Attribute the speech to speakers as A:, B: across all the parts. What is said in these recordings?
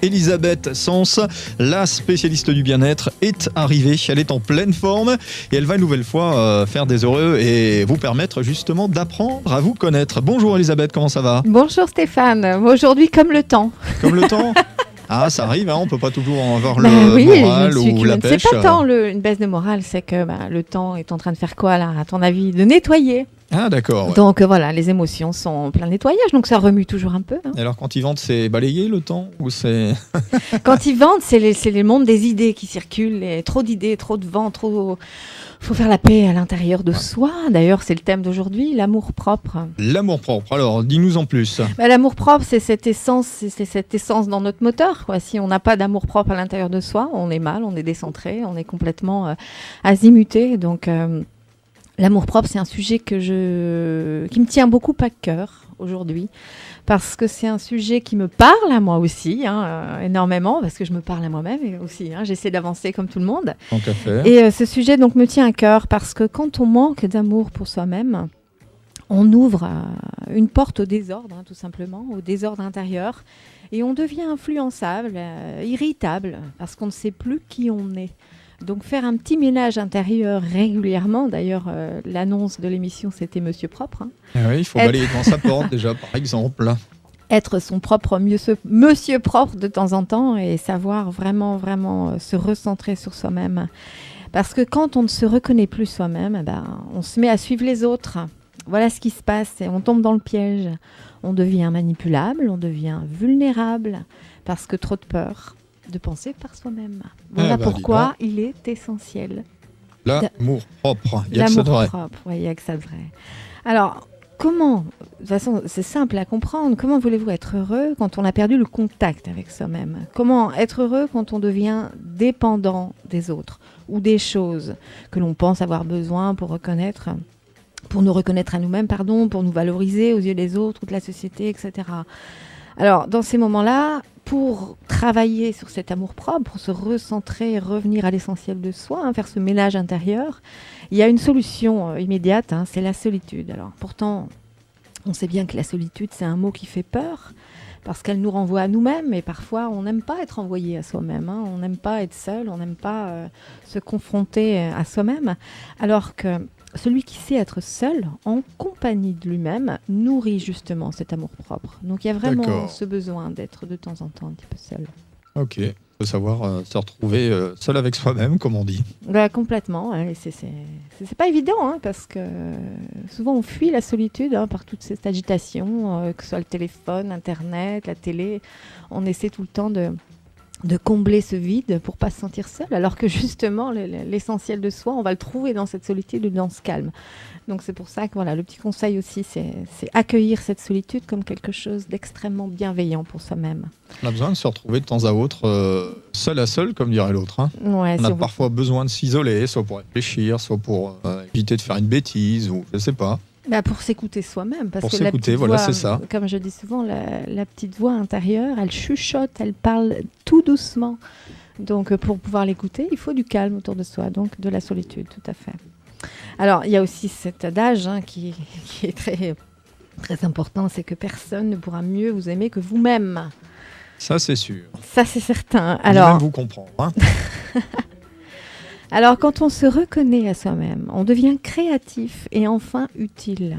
A: Elisabeth Sens, la spécialiste du bien-être, est arrivée. Elle est en pleine forme et elle va une nouvelle fois faire des heureux et vous permettre justement d'apprendre à vous connaître. Bonjour Elisabeth, comment ça va ?
B: Bonjour Stéphane, aujourd'hui comme le temps.
A: Comme le temps ? Ah, ça arrive, hein, on peut pas toujours avoir
B: Bah
A: le
B: oui,
A: moral ou la pêche.
B: C'est pas tant une baisse de morale, c'est que le temps est en train de faire quoi là, à ton avis ? De nettoyer.
A: Ah d'accord. Ouais.
B: Donc voilà, les émotions sont en plein nettoyage, donc ça remue toujours un peu. Hein.
A: Et alors quand ils vendent, c'est balayer le temps ou c'est...
B: Quand ils vendent, c'est les mondes des idées qui circulent, et trop d'idées, trop de vent, trop... Faut faire la paix à l'intérieur de soi. D'ailleurs, c'est le thème d'aujourd'hui, l'amour propre.
A: L'amour propre, alors dis-nous en plus.
B: L'amour propre, c'est cette essence dans notre moteur, quoi. Si on n'a pas d'amour propre à l'intérieur de soi, on est mal, on est décentré, on est complètement azimuté. Donc, l'amour propre, c'est un sujet qui me tient beaucoup à cœur aujourd'hui. Parce que c'est un sujet qui me parle à moi aussi, énormément, parce que je me parle à moi-même aussi. J'essaie d'avancer comme tout le monde.
A: Tant qu'à faire.
B: Et ce sujet donc me tient à cœur parce que quand on manque d'amour pour soi-même, on ouvre une porte au désordre, tout simplement, au désordre intérieur, et on devient influençable, irritable, parce qu'on ne sait plus qui on est. Donc faire un petit ménage intérieur régulièrement, d'ailleurs l'annonce de l'émission c'était Monsieur Propre.
A: Oui, il faut balayer devant sa porte déjà par exemple.
B: Être son propre monsieur propre de temps en temps et savoir vraiment se recentrer sur soi-même. Parce que quand on ne se reconnaît plus soi-même, on se met à suivre les autres. Voilà ce qui se passe et on tombe dans le piège. On devient manipulable, on devient vulnérable parce que trop de peur de penser par soi-même. Voilà pourquoi il est essentiel.
A: L'amour propre, il y a
B: que ça
A: de vrai.
B: L'amour propre, oui, il y a que ça de vrai. Alors, comment, de toute façon, c'est simple à comprendre, comment voulez-vous être heureux quand on a perdu le contact avec soi-même ? Comment être heureux quand on devient dépendant des autres ou des choses que l'on pense avoir besoin pour nous reconnaître à nous-mêmes, pour nous valoriser aux yeux des autres ou de la société, etc. Alors, dans ces moments-là, pour travailler sur cet amour-propre, pour se recentrer, revenir à l'essentiel de soi, faire ce ménage intérieur, il y a une solution immédiate, c'est la solitude. Alors, pourtant, on sait bien que la solitude, c'est un mot qui fait peur, parce qu'elle nous renvoie à nous-mêmes, et parfois, on n'aime pas être envoyé à soi-même, on n'aime pas être seul, on n'aime pas se confronter à soi-même, alors que celui qui sait être seul, en compagnie de lui-même, nourrit justement cet amour-propre. Donc il y a vraiment ce besoin d'être de temps en temps un petit peu seul.
A: Ok, il faut savoir se retrouver seul avec soi-même, comme on dit.
B: Complètement, c'est pas évident, parce que souvent on fuit la solitude par toute cette agitation, que ce soit le téléphone, Internet, la télé. On essaie tout le temps de combler ce vide pour pas se sentir seul, alors que justement l'essentiel de soi, on va le trouver dans cette solitude ou dans ce calme. Donc c'est pour ça que le petit conseil aussi, c'est accueillir cette solitude comme quelque chose d'extrêmement bienveillant pour soi-même.
A: On a besoin de se retrouver de temps à autre, seul à seul, comme dirait l'autre.
B: Ouais,
A: on a parfois besoin de s'isoler, soit pour réfléchir, soit pour éviter de faire une bêtise, ou je sais pas.
B: Pour s'écouter soi-même. Parce
A: pour
B: que
A: s'écouter,
B: voix,
A: c'est ça.
B: Comme je dis souvent, la petite voix intérieure, elle chuchote, elle parle tout doucement. Donc, pour pouvoir l'écouter, il faut du calme autour de soi, donc de la solitude, tout à fait. Alors, il y a aussi cet adage qui est très, très important, c'est que personne ne pourra mieux vous aimer que vous-même.
A: Ça, c'est sûr.
B: Ça, c'est certain.
A: Alors, même vous comprendre.
B: Alors, quand on se reconnaît à soi-même, on devient créatif et enfin utile.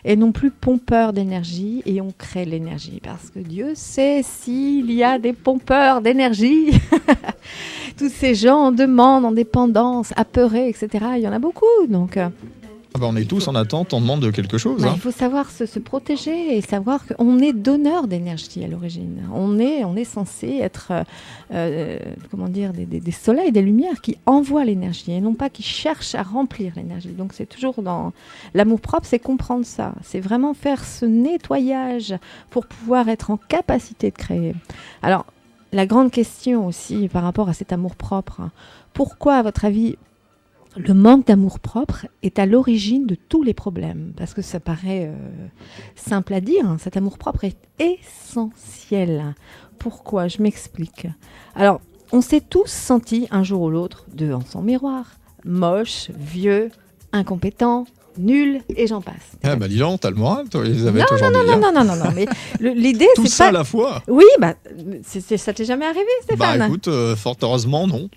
B: Et non plus pompeur d'énergie, et on crée l'énergie. Parce que Dieu sait s'il y a des pompeurs d'énergie. Tous ces gens en demande, en dépendance, apeurés, etc. Il y en a beaucoup, donc...
A: on est tous en attente, on demande quelque chose.
B: Il faut savoir se protéger et savoir qu'on est donneur d'énergie à l'origine. On est censé être des soleils, des lumières qui envoient l'énergie et non pas qui cherchent à remplir l'énergie. Donc c'est toujours dans l'amour propre, c'est comprendre ça. C'est vraiment faire ce nettoyage pour pouvoir être en capacité de créer. Alors, la grande question aussi par rapport à cet amour propre, pourquoi à votre avis le manque d'amour-propre est à l'origine de tous les problèmes, parce que ça paraît simple à dire, cet amour-propre est essentiel. Pourquoi ? Je m'explique. Alors, on s'est tous sentis un jour ou l'autre devant son miroir, moche, vieux, incompétent, nul, et j'en passe.
A: Ah bah dis donc, t'as le moral, toi, Elisabeth, aujourd'hui.
B: Non, mais l'idée,
A: Tout
B: c'est
A: ça
B: pas...
A: à la fois.
B: Oui, ça t'est jamais arrivé, Stéphane?
A: Bah écoute, fort heureusement, non.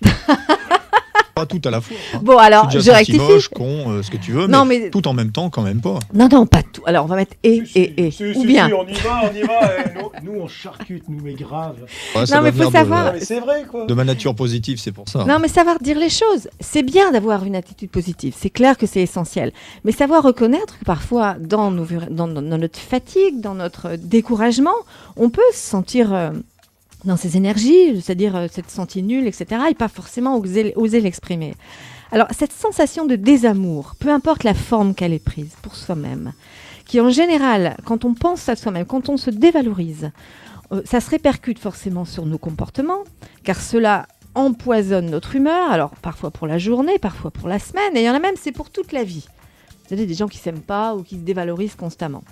A: Pas tout à la fois. Hein.
B: Bon, alors,
A: je
B: je
A: suis déjà senti
B: rectifie.
A: moche, con, ce que tu veux,
B: Non,
A: mais
B: mais-
A: tout en même temps, quand même pas.
B: Non, pas tout. Alors, on va mettre et. Ou bien.
C: Si, on y va. Nous, on charcute, nous, mais grave.
A: Ouais, ça
B: Non, mais
A: doit
B: faut
A: venir
B: savoir-
C: Non, mais c'est vrai, quoi.
A: de ma nature positive, c'est pour ça.
B: Non, mais savoir dire les choses. C'est bien d'avoir une attitude positive. C'est clair que c'est essentiel. Mais savoir reconnaître que parfois, dans notre fatigue, dans notre découragement, on peut se sentir dans ses énergies, c'est-à-dire s'être senti nul, etc., et pas forcément oser l'exprimer. Alors, cette sensation de désamour, peu importe la forme qu'elle est prise pour soi-même, qui en général, quand on pense à soi-même, quand on se dévalorise, ça se répercute forcément sur nos comportements, car cela empoisonne notre humeur, alors parfois pour la journée, parfois pour la semaine, et il y en a même, c'est pour toute la vie. C'est-à-dire des gens qui ne s'aiment pas ou qui se dévalorisent constamment.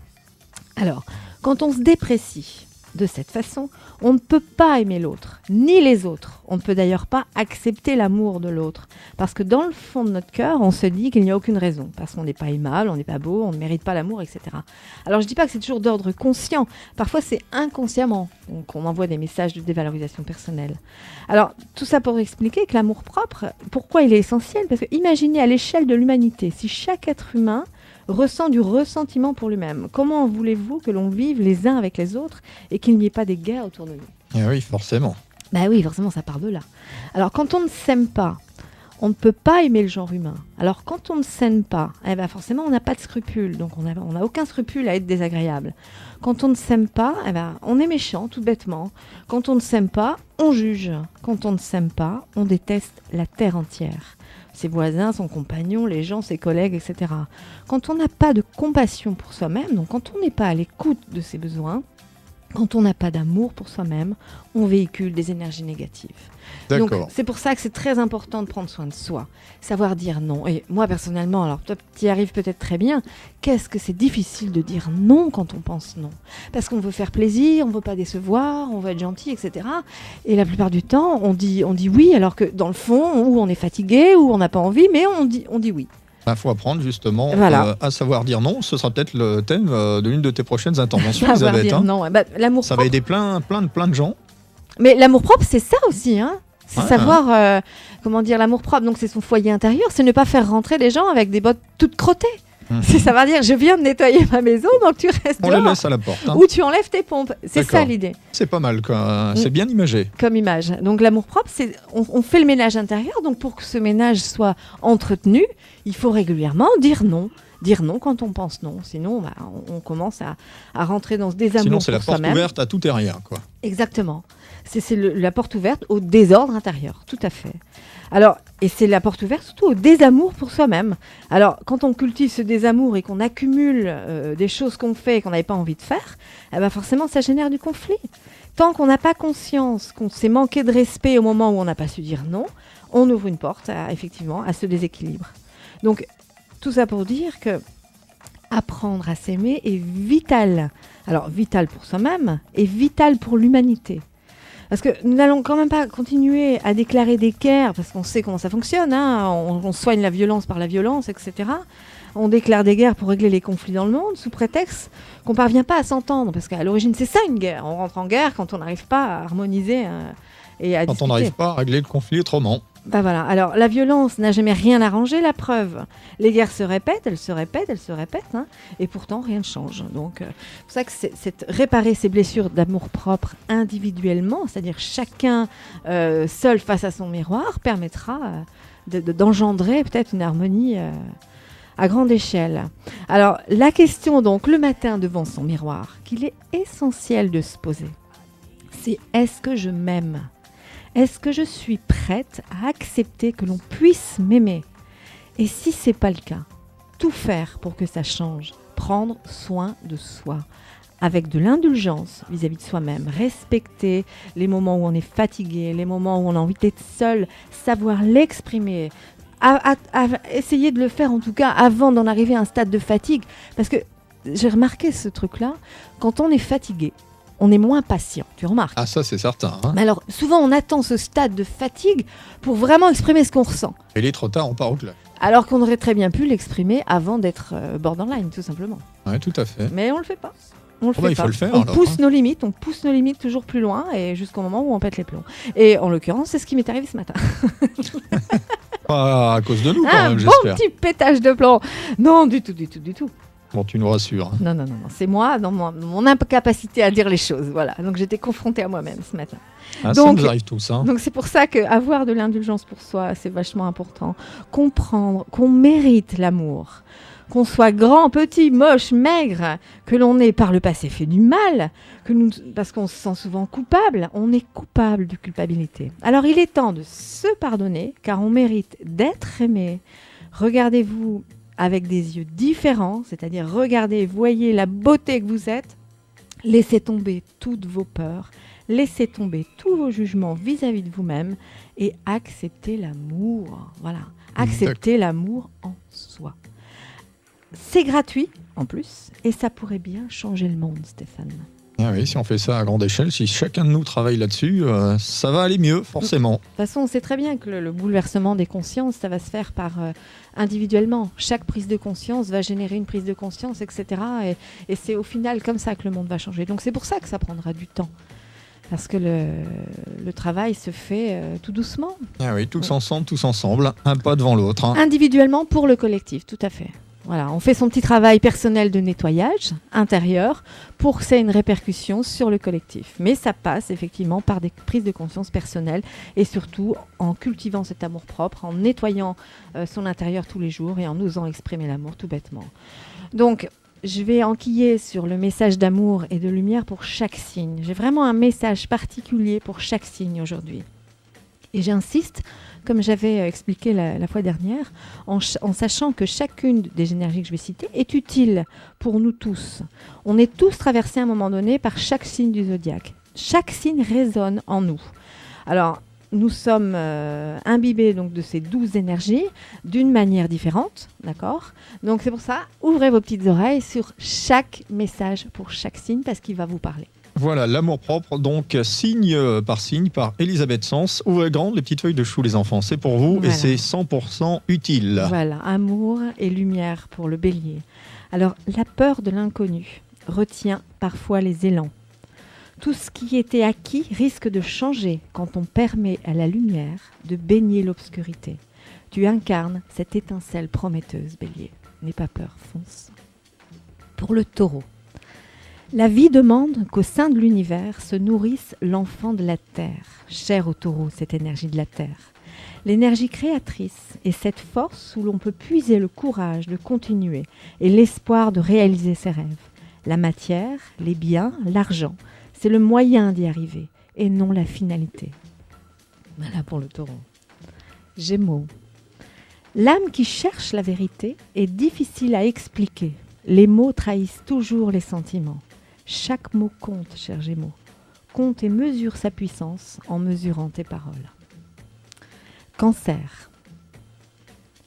B: Alors, quand on se déprécie de cette façon, on ne peut pas aimer l'autre, ni les autres. On ne peut d'ailleurs pas accepter l'amour de l'autre. Parce que dans le fond de notre cœur, on se dit qu'il n'y a aucune raison. Parce qu'on n'est pas aimable, on n'est pas beau, on ne mérite pas l'amour, etc. Alors je ne dis pas que c'est toujours d'ordre conscient. Parfois c'est inconsciemment qu'on envoie des messages de dévalorisation personnelle. Alors tout ça pour expliquer que l'amour-propre, pourquoi il est essentiel? Parce que imaginez à l'échelle de l'humanité, si chaque être humain ressent du ressentiment pour lui-même, comment voulez-vous que l'on vive les uns avec les autres et qu'il n'y ait pas des guerres autour de nous?
A: Eh oui, forcément.
B: Bah oui, forcément, ça part de là. Alors, quand on ne s'aime pas, on ne peut pas aimer le genre humain. Alors, quand on ne s'aime pas, eh ben forcément, on n'a pas de scrupules. Donc, on n'a aucun scrupule à être désagréable. Quand on ne s'aime pas, eh ben, on est méchant, tout bêtement. Quand on ne s'aime pas, on juge. Quand on ne s'aime pas, on déteste la terre entière. Ses voisins, son compagnon, les gens, ses collègues, etc. Quand on n'a pas de compassion pour soi-même, donc quand on n'est pas à l'écoute de ses besoins, quand on n'a pas d'amour pour soi-même, on véhicule des énergies négatives. Donc
A: D'accord.
B: c'est pour ça que c'est très important de prendre soin de soi, savoir dire non. Et moi personnellement, alors toi tu y arrives peut-être très bien, qu'est-ce que c'est difficile de dire non quand on pense non? Parce qu'on veut faire plaisir, on veut pas décevoir, on veut être gentil, etc. Et la plupart du temps, on dit oui, alors que dans le fond, ou on est fatigué, ou on n'a pas envie, mais on dit oui.
A: Il faut apprendre justement
B: Voilà.
A: à savoir dire non. Ce sera peut-être le thème de l'une de tes prochaines interventions,
B: Savoir
A: Elisabeth.
B: dire
A: Hein.
B: non. Bah, l'amour
A: Ça
B: propre.
A: va aider plein de gens.
B: Mais l'amour-propre, c'est ça aussi, hein. C'est
A: Ouais,
B: savoir, comment dire, l'amour-propre, donc c'est son foyer intérieur, c'est ne pas faire rentrer les gens avec des bottes toutes crottées. C'est savoir dire, je viens de nettoyer ma maison, donc tu restes
A: On les
B: dehors.
A: laisse à la porte. Hein.
B: Ou tu enlèves tes pompes. C'est
A: D'accord.
B: ça l'idée,
A: C'est pas mal, quoi. C'est bien imagé.
B: comme image. Donc l'amour-propre, c'est on fait le ménage intérieur, donc pour que ce ménage soit entretenu, il faut régulièrement dire non. Dire non quand on pense non. Sinon, bah, on commence à rentrer dans ce désamour
A: Sinon, c'est la
B: pour
A: porte
B: soi-même.
A: ouverte à tout et rien, quoi.
B: Exactement. C'est la porte ouverte au désordre intérieur, tout à fait. Alors, et c'est la porte ouverte surtout au désamour pour soi-même. Alors, quand on cultive ce désamour et qu'on accumule des choses qu'on fait et qu'on n'avait pas envie de faire, eh ben forcément, ça génère du conflit. Tant qu'on n'a pas conscience qu'on s'est manqué de respect au moment où on n'a pas su dire non, on ouvre une porte effectivement à ce déséquilibre. Donc, tout ça pour dire que apprendre à s'aimer est vital. Alors, vital pour soi-même et vital pour l'humanité. Parce que nous n'allons quand même pas continuer à déclarer des guerres, parce qu'on sait comment ça fonctionne, hein. On soigne la violence par la violence, etc. On déclare des guerres pour régler les conflits dans le monde, sous prétexte qu'on ne parvient pas à s'entendre. Parce qu'à l'origine, c'est ça une guerre. On rentre en guerre quand on n'arrive pas à harmoniser et à
A: Quand
B: discuter.
A: on n'arrive pas à régler le conflit autrement.
B: Bah voilà. Alors, la violence n'a jamais rien arrangé, la preuve. Les guerres se répètent, elles se répètent, hein, et pourtant rien ne change. Donc, c'est pour ça que c'est réparer ces blessures d'amour-propre individuellement, c'est-à-dire chacun seul face à son miroir, permettra d'engendrer peut-être une harmonie à grande échelle. Alors, la question donc, le matin devant son miroir, qu'il est essentiel de se poser, c'est est-ce que je m'aime ? Est-ce que je suis prête à accepter que l'on puisse m'aimer? Et si ce n'est pas le cas, tout faire pour que ça change, prendre soin de soi, avec de l'indulgence vis-à-vis de soi-même, respecter les moments où on est fatigué, les moments où on a envie d'être seul, savoir l'exprimer, essayer de le faire en tout cas avant d'en arriver à un stade de fatigue. Parce que j'ai remarqué ce truc-là, quand on est fatigué, on est moins patient, tu remarques.
A: Ah, ça, c'est certain. Hein.
B: Mais alors, souvent, on attend ce stade de fatigue pour vraiment exprimer ce qu'on ressent.
A: Et il est trop tard, on part au club.
B: Alors qu'on aurait très bien pu l'exprimer avant d'être borderline, tout simplement.
A: Ouais, tout à fait.
B: Mais on le fait pas. On le fait
A: Il
B: pas.
A: faut le faire.
B: On
A: alors,
B: pousse nos limites, toujours plus loin et jusqu'au moment où on pète les plombs. Et en l'occurrence, c'est ce qui m'est arrivé ce matin.
A: Pas à cause de nous, quand
B: Un
A: même,
B: bon
A: j'espère.
B: petit pétage de plomb. Non, du tout.
A: Bon, tu nous rassures.
B: Non. C'est moi dans mon incapacité à dire les choses. Voilà. Donc j'étais confrontée à moi-même ce matin.
A: Ça
B: Donc-
A: nous arrive tous. Hein.
B: Donc c'est pour ça qu'avoir de l'indulgence pour soi, c'est vachement important. Comprendre qu'on mérite l'amour. Qu'on soit grand, petit, moche, maigre, que l'on ait par le passé fait du mal, parce qu'on se sent souvent coupable, on est coupable de culpabilité. Alors il est temps de se pardonner, car on mérite d'être aimé. Regardez-vous avec des yeux différents, c'est-à-dire regardez, voyez la beauté que vous êtes, laissez tomber toutes vos peurs, laissez tomber tous vos jugements vis-à-vis de vous-même et acceptez l'amour. Voilà, acceptez l'amour en soi. C'est gratuit en plus et ça pourrait bien changer le monde, Stéphane.
A: Ah oui, si on fait ça à grande échelle, si chacun de nous travaille là-dessus, ça va aller mieux, forcément.
B: De toute façon, on sait très bien que le bouleversement des consciences, ça va se faire par individuellement. Chaque prise de conscience va générer une prise de conscience, etc. Et c'est au final comme ça que le monde va changer. Donc c'est pour ça que ça prendra du temps. Parce que le travail se fait tout doucement.
A: Ah oui, tous ensemble, un pas devant l'autre. Hein.
B: Individuellement pour le collectif, tout à fait. Voilà, on fait son petit travail personnel de nettoyage intérieur pour que ça ait une répercussion sur le collectif. Mais ça passe effectivement par des prises de conscience personnelles et surtout en cultivant cet amour-propre, en nettoyant son intérieur tous les jours et en osant exprimer l'amour tout bêtement. Donc, je vais enquiller sur le message d'amour et de lumière pour chaque signe. J'ai vraiment un message particulier pour chaque signe aujourd'hui. Et j'insiste, comme j'avais expliqué la fois dernière, en sachant que chacune des énergies que je vais citer est utile pour nous tous. On est tous traversés à un moment donné par chaque signe du zodiaque. Chaque signe résonne en nous. Alors, nous sommes imbibés donc, de ces 12 énergies d'une manière différente, d'accord ? Donc c'est pour ça, ouvrez vos petites oreilles sur chaque message pour chaque signe parce qu'il va vous parler.
A: Voilà, l'amour propre, donc signe par signe, par Elisabeth Sens. Ouvrez grande les petites feuilles de chou, les enfants, c'est pour vous
B: Voilà.
A: et c'est 100% utile.
B: Voilà, amour et lumière pour le bélier. Alors, la peur de l'inconnu retient parfois les élans. Tout ce qui était acquis risque de changer quand on permet à la lumière de baigner l'obscurité. Tu incarnes cette étincelle prometteuse, bélier. N'aie pas peur, fonce. Pour le taureau. La vie demande qu'au sein de l'univers se nourrisse l'enfant de la terre, cher au taureau, cette énergie de la terre. L'énergie créatrice est cette force où l'on peut puiser le courage de continuer et l'espoir de réaliser ses rêves. La matière, les biens, l'argent, c'est le moyen d'y arriver et non la finalité. Voilà pour le taureau. Gémeaux. L'âme qui cherche la vérité est difficile à expliquer. Les mots trahissent toujours les sentiments. Chaque mot compte, cher Gémeaux. Compte et mesure sa puissance en mesurant tes paroles. Cancer.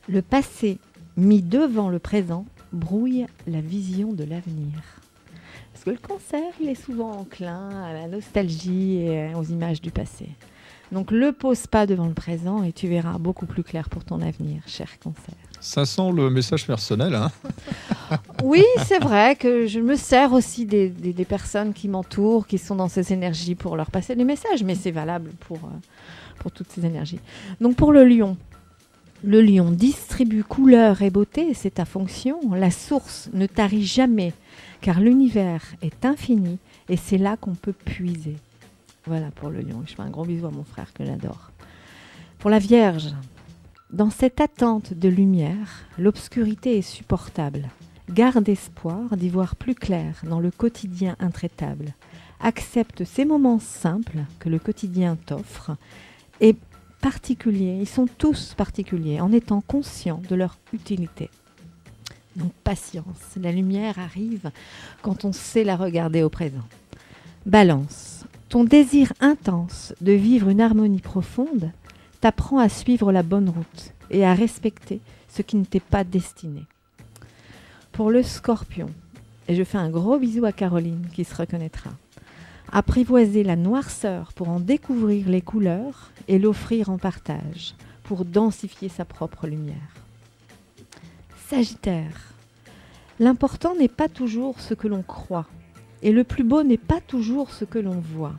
B: Le passé mis devant le présent brouille la vision de l'avenir. Parce que le cancer, il est souvent enclin à la nostalgie et aux images du passé. Donc, le pose pas devant le présent et tu verras beaucoup plus clair pour ton avenir, cher cancer.
A: Ça sent le message personnel, hein.
B: Oui, c'est vrai que je me sers aussi des personnes qui m'entourent, qui sont dans ces énergies pour leur passer des messages, mais c'est valable pour toutes ces énergies. Donc pour le lion distribue couleur et beauté, c'est ta fonction. La source ne tarit jamais, car l'univers est infini et c'est là qu'on peut puiser. Voilà pour le lion. Je fais un gros bisou à mon frère que j'adore. Pour la Vierge, dans cette attente de lumière, l'obscurité est supportable. Garde espoir d'y voir plus clair dans le quotidien intraitable. Accepte ces moments simples que le quotidien t'offre et particuliers, ils sont tous particuliers en étant conscients de leur utilité. Donc patience, la lumière arrive quand on sait la regarder au présent. Balance, ton désir intense de vivre une harmonie profonde t'apprend à suivre la bonne route et à respecter ce qui ne t'est pas destiné. Pour le Scorpion, et je fais un gros bisou à Caroline qui se reconnaîtra, apprivoiser la noirceur pour en découvrir les couleurs et l'offrir en partage pour densifier sa propre lumière. Sagittaire. L'important n'est pas toujours ce que l'on croit. Et le plus beau n'est pas toujours ce que l'on voit.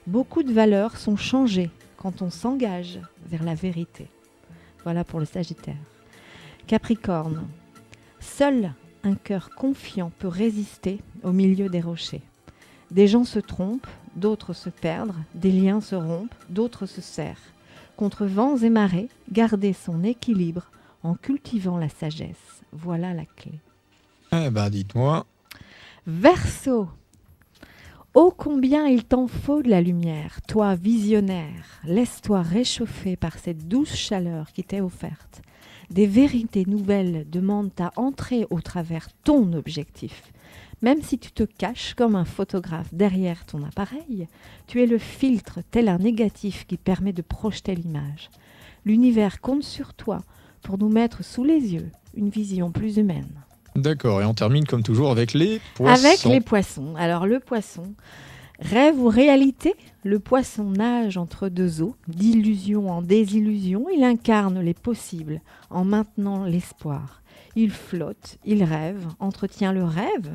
B: Beaucoup de valeurs sont changées quand on s'engage vers la vérité. Voilà pour le Sagittaire. Capricorne. Seul un cœur confiant peut résister au milieu des rochers. Des gens se trompent, d'autres se perdent, des liens se rompent, d'autres se serrent. Contre vents et marées, garder son équilibre en cultivant la sagesse. Voilà la clé.
A: Eh ben, dites-moi.
B: Verseau. Ô combien il t'en faut de la lumière, toi visionnaire, laisse-toi réchauffer par cette douce chaleur qui t'est offerte. Des vérités nouvelles demandent à entrer au travers ton objectif. Même si tu te caches comme un photographe derrière ton appareil, tu es le filtre tel un négatif qui permet de projeter l'image. L'univers compte sur toi pour nous mettre sous les yeux une vision plus humaine.
A: D'accord, et on termine comme toujours avec les poissons.
B: Avec les poissons. Alors le poisson, rêve ou réalité, le poisson nage entre deux eaux, d'illusion en désillusion, il incarne les possibles en maintenant l'espoir. Il flotte, il rêve, entretient le rêve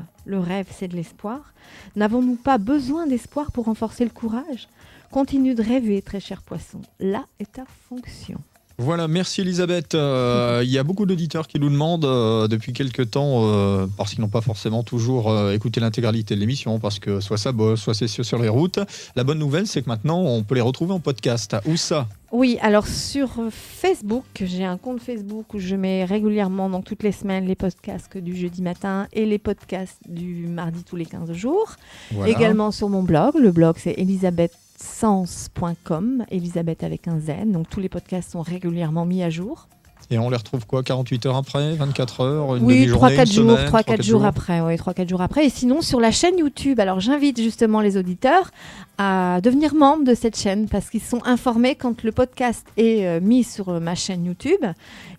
B: c'est de l'espoir. N'avons-nous pas besoin d'espoir pour renforcer le courage ? Continue de rêver, très cher poisson, là est ta fonction.
A: Voilà, merci Elisabeth. Il y a beaucoup d'auditeurs qui nous demandent depuis quelques temps, parce qu'ils n'ont pas forcément toujours écouté l'intégralité de l'émission, parce que soit ça bosse, soit c'est sur les routes. La bonne nouvelle, c'est que maintenant, on peut les retrouver en podcast. Où ça ?
B: Oui, alors sur Facebook, j'ai un compte Facebook où je mets régulièrement, donc toutes les semaines, les podcasts du jeudi matin et les podcasts du mardi tous les 15 jours.
A: Voilà.
B: Également sur mon blog. Le blog, c'est elisabethsens.com, Elisabeth avec un Z. Donc tous les podcasts sont régulièrement mis à jour.
A: Et on les retrouve quoi, 48 heures après, 24 heures, une
B: Oui,
A: demi-journée,
B: 3-4
A: une
B: jours,
A: semaine,
B: 3-4 jours après. Oui, 3-4 jours après. Et sinon, sur la chaîne YouTube, alors j'invite justement les auditeurs à devenir membres de cette chaîne parce qu'ils sont informés quand le podcast est mis sur ma chaîne YouTube.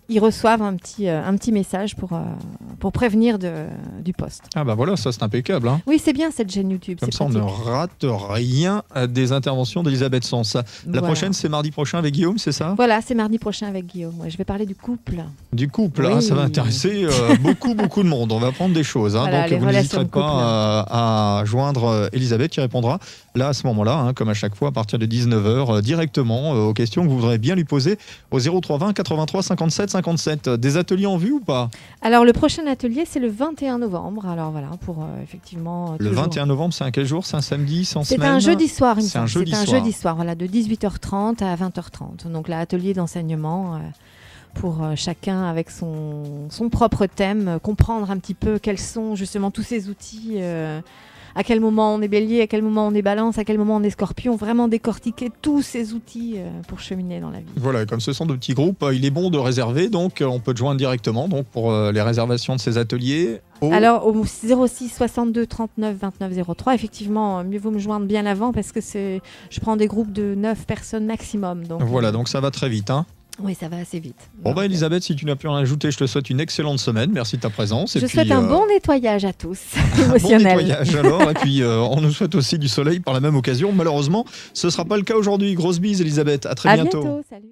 B: Ils reçoivent un petit message pour prévenir du post.
A: Ah bah voilà, ça c'est impeccable. Hein.
B: Oui, c'est bien cette chaîne YouTube.
A: Comme
B: c'est
A: ça, on
B: pratique.
A: ne rate rien des interventions d'Elisabeth Sens. La
B: Voilà.
A: prochaine, c'est mardi prochain avec Guillaume, c'est ça ?
B: Voilà, c'est mardi prochain avec Guillaume. Ouais, je vais parler du couple.
A: Du couple,
B: Oui.
A: hein, ça va intéresser beaucoup de monde. On va apprendre des choses. Hein,
B: Voilà,
A: donc
B: les
A: vous
B: relations
A: n'hésiterez
B: de couple.
A: pas à joindre Elisabeth qui répondra là à ce moment-là, hein, comme à chaque fois à partir de 19h, directement aux questions que vous voudrez bien lui poser au 0320 83 57 57. Des ateliers en vue ou pas ?
B: Alors le prochain atelier, c'est le 21 novembre. Alors voilà, pour effectivement...
A: Le
B: toujours-
A: 21 novembre, c'est un quel jour ? C'est un samedi, c'est en
B: C'est
A: semaine ?
B: un jeudi soir, il me
A: C'est un
B: semble.
A: jeudi
B: C'est un
A: soir.
B: jeudi soir, voilà, de 18h30 à 20h30. Donc là, atelier d'enseignement pour chacun avec son propre thème, comprendre un petit peu quels sont justement tous ces outils, à quel moment on est bélier, à quel moment on est balance, à quel moment on est scorpion, vraiment décortiquer tous ces outils pour cheminer dans la vie.
A: Voilà, comme ce sont de petits groupes, il est bon de réserver, donc on peut te joindre directement donc, pour les réservations de ces ateliers.
B: Alors au 06 62 39 29 03, effectivement, mieux vaut me joindre bien avant parce que je prends des groupes de 9 personnes maximum. Donc,
A: Voilà, donc ça va très vite. Hein.
B: Oui, ça va assez vite.
A: Bon
B: Donc,
A: bah Elisabeth, si tu n'as plus rien à ajouter, je te souhaite une excellente semaine. Merci de ta présence.
B: je souhaite un bon nettoyage à tous,
A: bon
B: émotionnel.
A: nettoyage alors. Et puis on nous souhaite aussi du soleil par la même occasion. Malheureusement, ce ne sera pas le cas aujourd'hui. Grosse bise Elisabeth, à très
B: À
A: bientôt.
B: bientôt, salut.